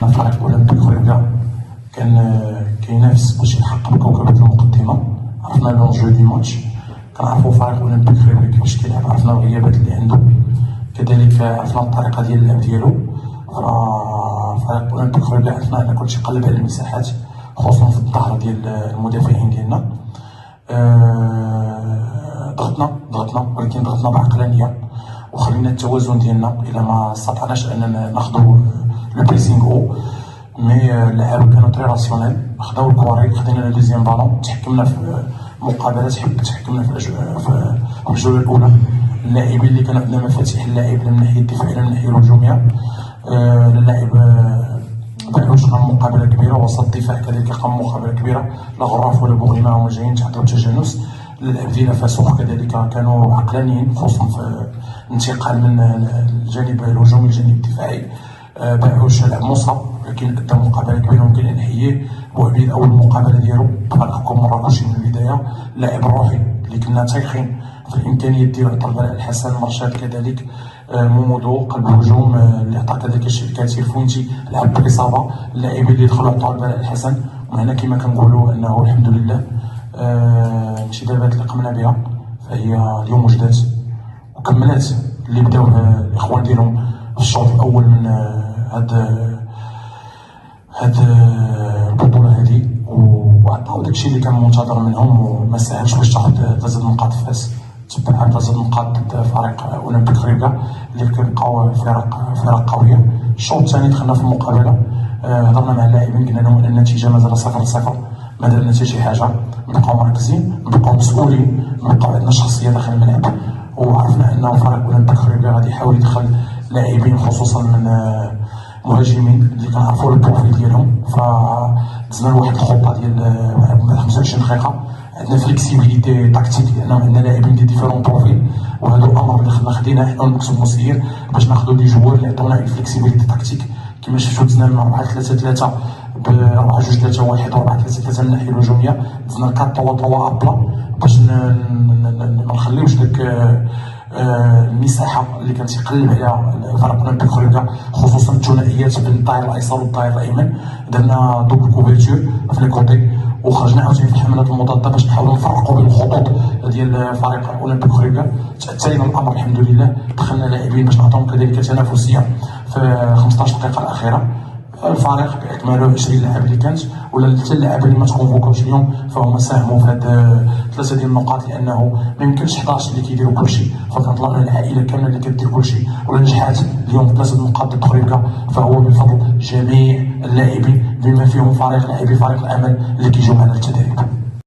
فريق اولمبيك خريبكا كان كينافس باش يلحق بكوكبة المقدمة. عرفنا لونجو دي ماتش، كنعرفو فريق اولمبيك خريبكا كيفاش كيلعب، عرفنا الغيابات اللي عنده، كذلك عرفنا الطريقة ديال اللعب ديالو. فريق اولمبيك خريبكا عرفنا ان كلشي قلب على المساحات خصوصا في الظهر ديال المدافعين ديالنا. ضغطنا ولكن ضغطنا بعقلانية وخلينا التوازن ديالنا الى ما استطعناش اننا ناخذوا لو بريسينغ او. مي اللعابه كانوا تري راسيونيل، خداو الكواري، خدينا لو دوزيام بالون، تحكمنا في مقابلات، تحكمنا في الجوله الاولى. اللاعبين اللي كانوا عندنا مفاتيح اللعب من الناحيه الدفاعيه من الناحيه الهجوميه، اللاعب بعوش قام مقابله كبيره، وسط الدفاع كذلك قام مقابله كبيره، لا غراف ولا بوغيما هما جايين تحضروا التجانس. اللعب ديالنا فاسوق كذلك كانوا عقلانيين خصوصا في الانتقال من الجانب الهجومي للجانب الدفاعي. بعوش لعب مصاب ولكن قدم مقابله كبيره ممكن ان نحييه. بوعبيد اول مقابله ديالو بحالكم مراكش من البدايه، لاعب روحي اللي كنا تايخين في الامكانيات ديالو. عطى البلاء الحسن مرشاد كذلك، مومودو قلب الهجوم اللي عطى كذلك الشركاتي الفونتي لعب بالاصابه. اللاعبين اللي دخلوا عطاو البلاء الحسن، وهنا كما كنقولوا انه الحمد لله الانتدابات اللي قمنا بها فهي اليوم وجدات وكملات اللي بداو الاخوان ديالهم في الشوط الاول من هاد البطوله هذه، وعطاو داكشي اللي كان منتظر منهم، وما ساهلش باش تاخذ 3 نقاط في فاس. تبع 3 نقاط ضد فريق اولمبيك خريبكا اللي كيبقاو فرق قويه. الشوط الثاني دخلنا في المقابله، هضرنا مع اللاعبين قلنا لهم ان النتيجه مازال 0-0، ما درنا حتى شي حاجه، نبقاو مركزين، نبقاو مسؤولين، نبقاو عندنا شخصيه داخل الملعب. وعرفنا انه فريق اولمبيك خريبكا غادي يحاول يدخل لاعبين خصوصا من مهاجمين اللي كنعرفوا البروفيل ديالهم. فدزنا لواحد الخطه ديال 25 دقيقه، عندنا فليكسيبيليتي تاكتيك لان عندنا لاعبين دي ديفيرون بروفيل، وهذا الامر اللي خديناه حنا المكتب مسير باش ناخذوا دي جوار اللي عطونا الفليكسيبيليتي تاكتيك. كما شفتوا دزنا من 4-3-3 ب 4-2-3-1 و 4-3-3 من الناحيه الهجوميه، دزنا 4-3-3 ابلا باش ما نخليوش داك المساحه اللي كان تيقلب عليها فريق اولمبيك خريبكا خصوصا الثنائيات بين الطاير الايسر والطاير الايمن. درنا دوبل كوفرتور في لي كوتي، وخرجنا عاوتاني في الحملات المضاده باش نحاولوا نفرقوا بين الخطوط ديال فريق اولمبيك خريبكا. تأتينا الامر الحمد لله، دخلنا لاعبين باش نعطيهم كذلك تنافسيه في 15 دقيقه الاخيره. الفريق باكمله 20 لاعب اللي كانت، ولا حتى اللاعبين اللي ما تكونفوكاوش اليوم فهما ساهموا في هاد 3 ديال النقاط، لانه ما يمكنش 11 اللي كيديروا كلشي، فكنطلب من العائله كامله اللي كدير كلشي ولا نجحات اليوم 3 نقاط ضد خريبكا، فهو بفضل جميع اللاعبين بما فيهم لاعبي فريق الامل اللي كيجيو معنا للتدريب.